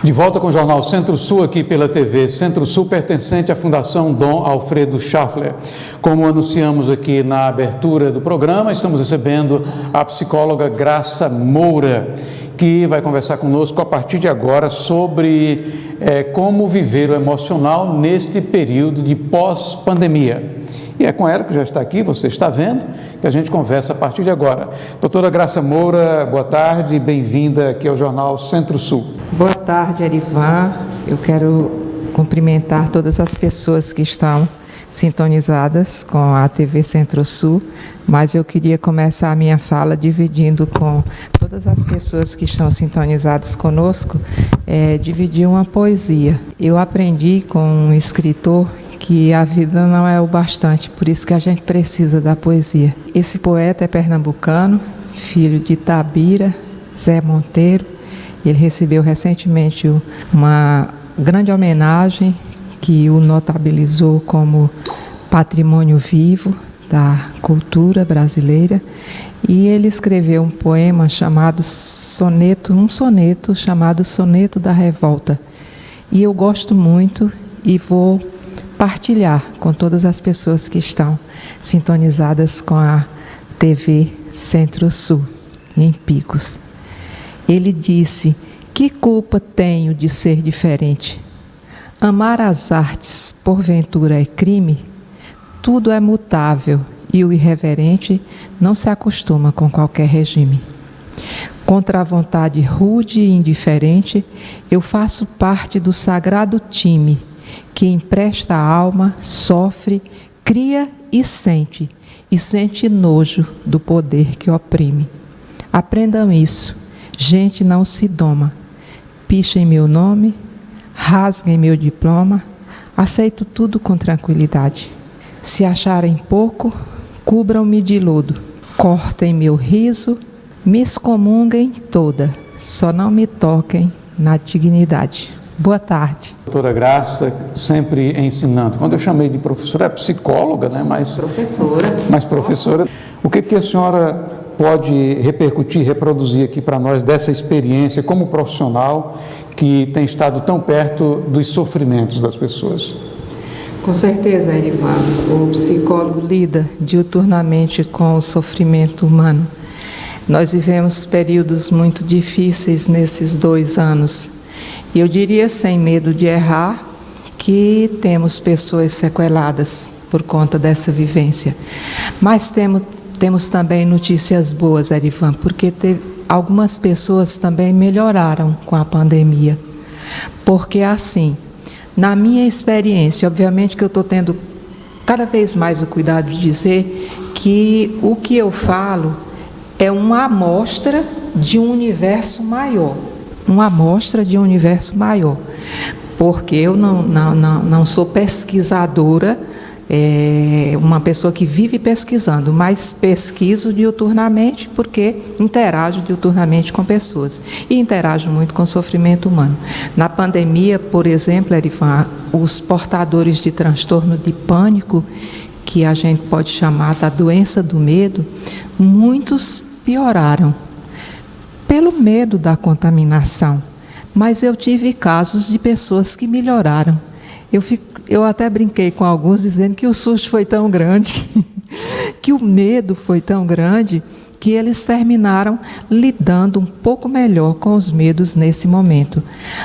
De volta com o Jornal Centro-Sul aqui pela TV Centro-Sul, pertencente à Fundação Dom Alfredo Schaffler. Como anunciamos aqui na abertura do programa, estamos recebendo a psicóloga Graça Moura, que vai conversar conosco a partir de agora sobre como viver o emocional neste período de pós-pandemia. E é com ela, que já está aqui, você está vendo, que a gente conversa a partir de agora. Doutora Graça Moura, boa tarde e bem-vinda aqui ao Jornal Centro-Sul. Boa tarde, Arivan. Eu quero cumprimentar todas as pessoas que estão sintonizadas com a TV Centro-Sul, mas eu queria começar a minha fala dividindo com todas as pessoas que estão sintonizadas conosco, dividir uma poesia. Eu aprendi com um escritor que a vida não é o bastante, por isso que a gente precisa da poesia. Esse poeta é pernambucano, filho de Itabira, Zé Monteiro. Ele recebeu recentemente uma grande homenagem que o notabilizou como patrimônio vivo da cultura brasileira. E ele escreveu um poema chamado um soneto chamado Soneto da Revolta. E eu gosto muito e vou partilhar com todas as pessoas que estão sintonizadas com a TV Centro-Sul, em Picos. Ele disse: que culpa tenho de ser diferente? Amar as artes, porventura, é crime? Tudo é mutável e o irreverente não se acostuma com qualquer regime. Contra a vontade rude e indiferente, eu faço parte do sagrado time que empresta a alma, sofre, cria e sente nojo do poder que oprime. Aprendam isso, gente não se doma. Pichem meu nome, rasguem meu diploma, aceito tudo com tranquilidade. Se acharem pouco, cubram-me de lodo, cortem meu riso, me excomunguem toda, só não me toquem na dignidade. Boa tarde. Doutora Graça, sempre ensinando. Quando eu chamei de professora, é psicóloga, né? Mas professora. O que a senhora pode repercutir, reproduzir aqui para nós dessa experiência como profissional que tem estado tão perto dos sofrimentos das pessoas? Com certeza, Erivan. O psicólogo lida diuturnamente com o sofrimento humano. Nós vivemos períodos muito difíceis nesses 2 anos. E eu diria, sem medo de errar, que temos pessoas sequeladas por conta dessa vivência. Mas temos também notícias boas, Erivan, porque algumas pessoas também melhoraram com a pandemia. Porque assim, na minha experiência, obviamente que eu estou tendo cada vez mais o cuidado de dizer que o que eu falo é uma amostra de um universo maior. Uma amostra de um universo maior, porque eu não sou pesquisadora, uma pessoa que vive pesquisando, mas pesquiso diuturnamente porque interajo diuturnamente com pessoas e interajo muito com o sofrimento humano. Na pandemia, por exemplo, Erivan, os portadores de transtorno de pânico, que a gente pode chamar da doença do medo, muitos pioraram pelo medo da contaminação, mas eu tive casos de pessoas que melhoraram. Eu até brinquei com alguns dizendo que o susto foi tão grande, que o medo foi tão grande, que eles terminaram lidando um pouco melhor com os medos nesse momento.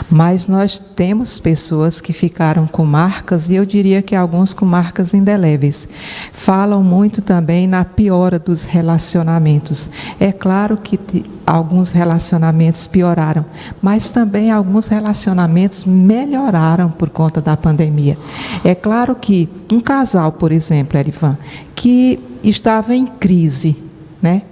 Mas nós temos pessoas que ficaram com marcas, e eu diria que alguns com marcas indeléveis. Falam muito também na piora dos relacionamentos. É claro que alguns relacionamentos pioraram, mas também alguns relacionamentos melhoraram por conta da pandemia. É claro que um casal, por exemplo, Erivan, que estava em crise, né?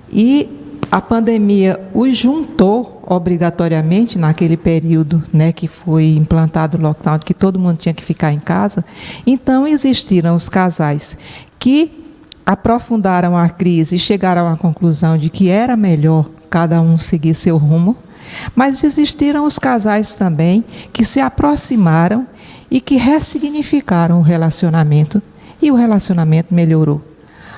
E a pandemia os juntou obrigatoriamente naquele período, né, que foi implantado o lockdown, que todo mundo tinha que ficar em casa. Então existiram os casais que aprofundaram a crise e chegaram à conclusão de que era melhor cada um seguir seu rumo, mas existiram os casais também que se aproximaram e que ressignificaram o relacionamento, e o relacionamento melhorou.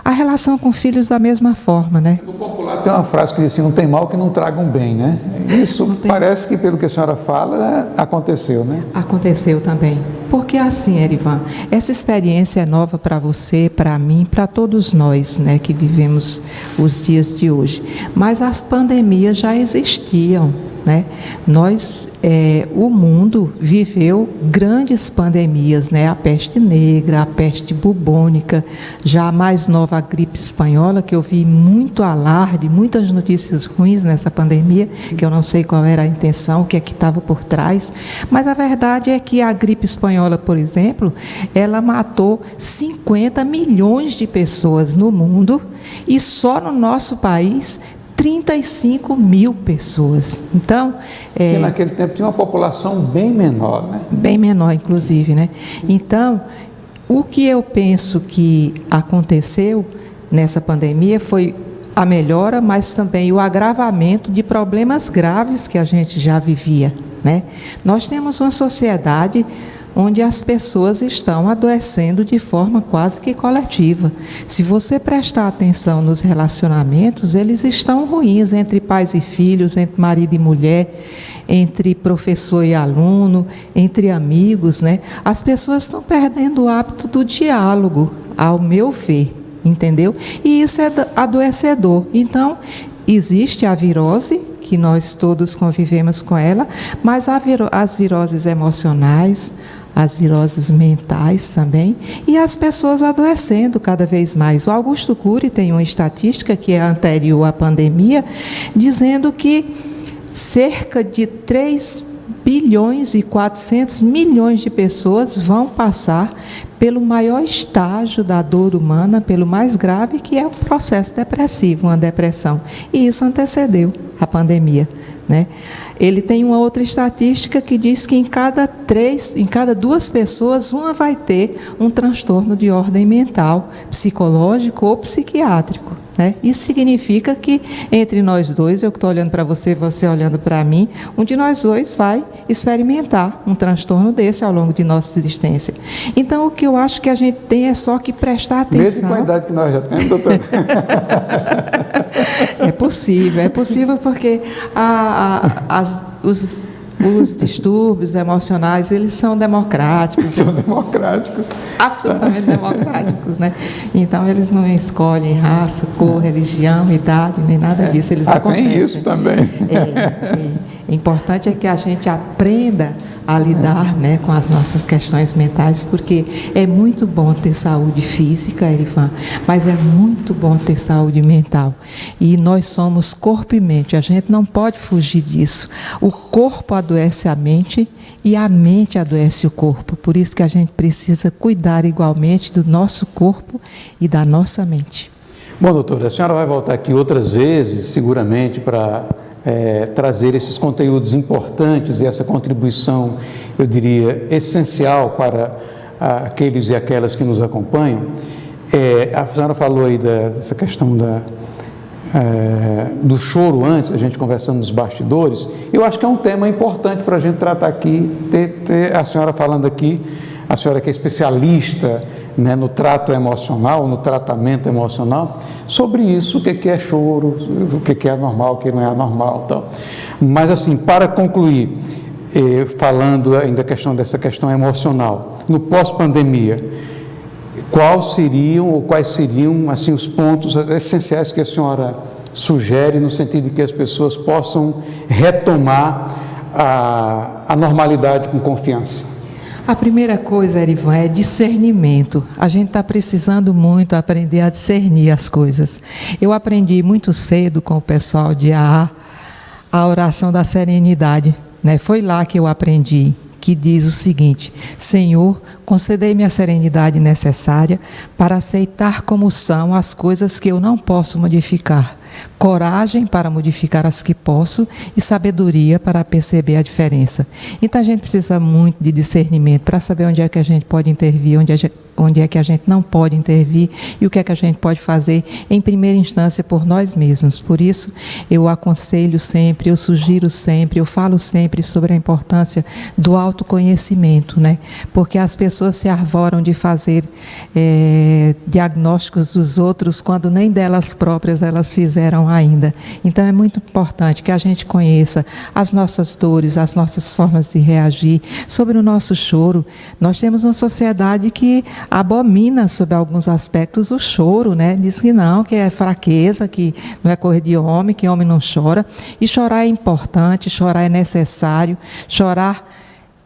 A relação com filhos da mesma forma, né? No popular tem uma frase que diz assim: não tem mal que não traga um bem, né? Isso parece que, pelo que a senhora fala, aconteceu, né? Aconteceu também. Porque assim, Erivan, essa experiência é nova para você, para mim, para todos nós, né, que vivemos os dias de hoje. Mas as pandemias já existiam, né? O mundo viveu grandes pandemias, né? A peste negra, a peste bubônica, já a mais nova, a gripe espanhola, que eu vi muito alarde, muitas notícias ruins nessa pandemia, que eu não sei qual era a intenção, o que é que estava por trás, mas a verdade é que a gripe espanhola, por exemplo, ela matou 50 milhões de pessoas no mundo e só no nosso país 35 mil pessoas. Então, e naquele tempo tinha uma população bem menor, né? Bem menor, inclusive, né? Então, o que eu penso que aconteceu nessa pandemia foi a melhora, mas também o agravamento de problemas graves que a gente já vivia, né? Nós temos uma sociedade onde as pessoas estão adoecendo de forma quase que coletiva. Se você prestar atenção nos relacionamentos, eles estão ruins entre pais e filhos, entre marido e mulher, entre professor e aluno, entre amigos, né? As pessoas estão perdendo o hábito do diálogo, ao meu ver, entendeu? E isso é adoecedor. Então, existe a virose, que nós todos convivemos com ela, mas as viroses emocionais, as viroses mentais também, e as pessoas adoecendo cada vez mais. O Augusto Cury tem uma estatística que é anterior à pandemia, dizendo que cerca de 3 bilhões e 400 milhões de pessoas vão passar pelo maior estágio da dor humana, pelo mais grave, que é o processo depressivo, uma depressão. E isso antecedeu a pandemia, né? Ele tem uma outra estatística que diz que em cada 2 pessoas, uma vai ter um transtorno de ordem mental, psicológico ou psiquiátrico, né? Isso significa que entre nós dois, eu que estou olhando para você, você olhando para mim, um de nós dois vai experimentar um transtorno desse ao longo de nossa existência. Então, o que eu acho que a gente tem é só que prestar atenção. Mesmo com a idade que nós já temos, doutor. É possível porque os distúrbios emocionais, eles são democráticos. São democráticos. Absolutamente democráticos, né? Então, eles não escolhem raça, cor, religião, idade, nem nada disso. Eles acontecem. Tem isso também. O importante é que a gente aprenda a lidar, né, com as nossas questões mentais, porque é muito bom ter saúde física, Erivan, mas é muito bom ter saúde mental. E nós somos corpo e mente, a gente não pode fugir disso. O corpo adoece a mente e a mente adoece o corpo. Por isso que a gente precisa cuidar igualmente do nosso corpo e da nossa mente. Bom, doutora, a senhora vai voltar aqui outras vezes, seguramente, para trazer esses conteúdos importantes e essa contribuição, eu diria, essencial para aqueles e aquelas que nos acompanham. A senhora falou aí dessa questão do choro antes, a gente conversando nos bastidores. Eu acho que é um tema importante para a gente tratar aqui, ter a senhora falando aqui, a senhora que é especialista, né, no trato emocional, no tratamento emocional, sobre isso, o que é choro, o que é anormal, o que não é anormal. Então. Mas assim, para concluir, falando ainda dessa questão emocional, no pós-pandemia, quais seriam assim, os pontos essenciais que a senhora sugere no sentido de que as pessoas possam retomar a normalidade com confiança? A primeira coisa, Erivan, é discernimento. A gente está precisando muito aprender a discernir as coisas. Eu aprendi muito cedo com o pessoal de AA a oração da serenidade, né? Foi lá que eu aprendi, que diz o seguinte: Senhor, concedei-me a serenidade necessária para aceitar como são as coisas que eu não posso modificar, coragem para modificar as que posso e sabedoria para perceber a diferença. Então a gente precisa muito de discernimento para saber onde é que a gente pode intervir, onde é que a gente não pode intervir e o que é que a gente pode fazer em primeira instância por nós mesmos. Por isso eu aconselho sempre, eu sugiro sempre, eu falo sempre sobre a importância do autoconhecimento, né? Porque as pessoas se arvoram de fazer diagnósticos dos outros quando nem delas próprias elas fizeram tiveram ainda. Então é muito importante que a gente conheça as nossas dores, as nossas formas de reagir, sobre o nosso choro. Nós temos uma sociedade que abomina sobre alguns aspectos o choro, né? Diz que não, que é fraqueza, que não é coisa de homem, que homem não chora. E chorar é importante, chorar é necessário, chorar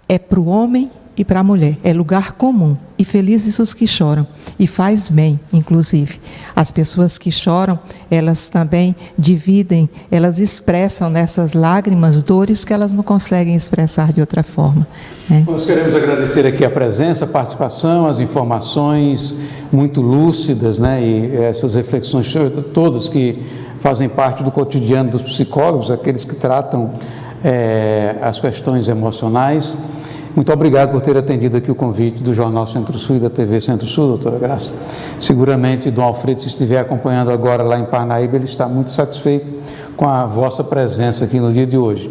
é para o homem e para a mulher, é lugar comum, e felizes os que choram, e faz bem, inclusive. As pessoas que choram, elas também dividem, elas expressam nessas lágrimas dores que elas não conseguem expressar de outra forma, né? Nós queremos agradecer aqui a presença, a participação, as informações muito lúcidas, né, e essas reflexões todas que fazem parte do cotidiano dos psicólogos, aqueles que tratam as questões emocionais. Muito obrigado por ter atendido aqui o convite do Jornal Centro-Sul e da TV Centro-Sul, doutora Graça. Seguramente, Dom Alfredo, se estiver acompanhando agora lá em Parnaíba, ele está muito satisfeito com a vossa presença aqui no dia de hoje.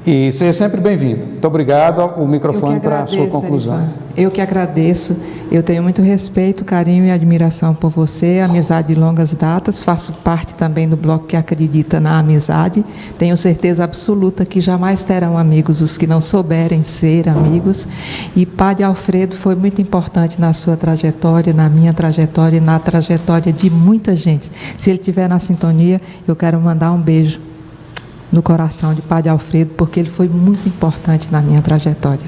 E seja sempre bem-vindo. Muito obrigado. O microfone para a sua conclusão. Erivan. Eu que agradeço. Eu tenho muito respeito, carinho e admiração por você, amizade de longas datas. Faço parte também do bloco que acredita na amizade. Tenho certeza absoluta que jamais terão amigos os que não souberem ser amigos. E Padre Alfredo foi muito importante na sua trajetória, na minha trajetória e na trajetória de muita gente. Se ele estiver na sintonia, eu quero mandar um beijo no coração de Padre Alfredo, porque ele foi muito importante na minha trajetória.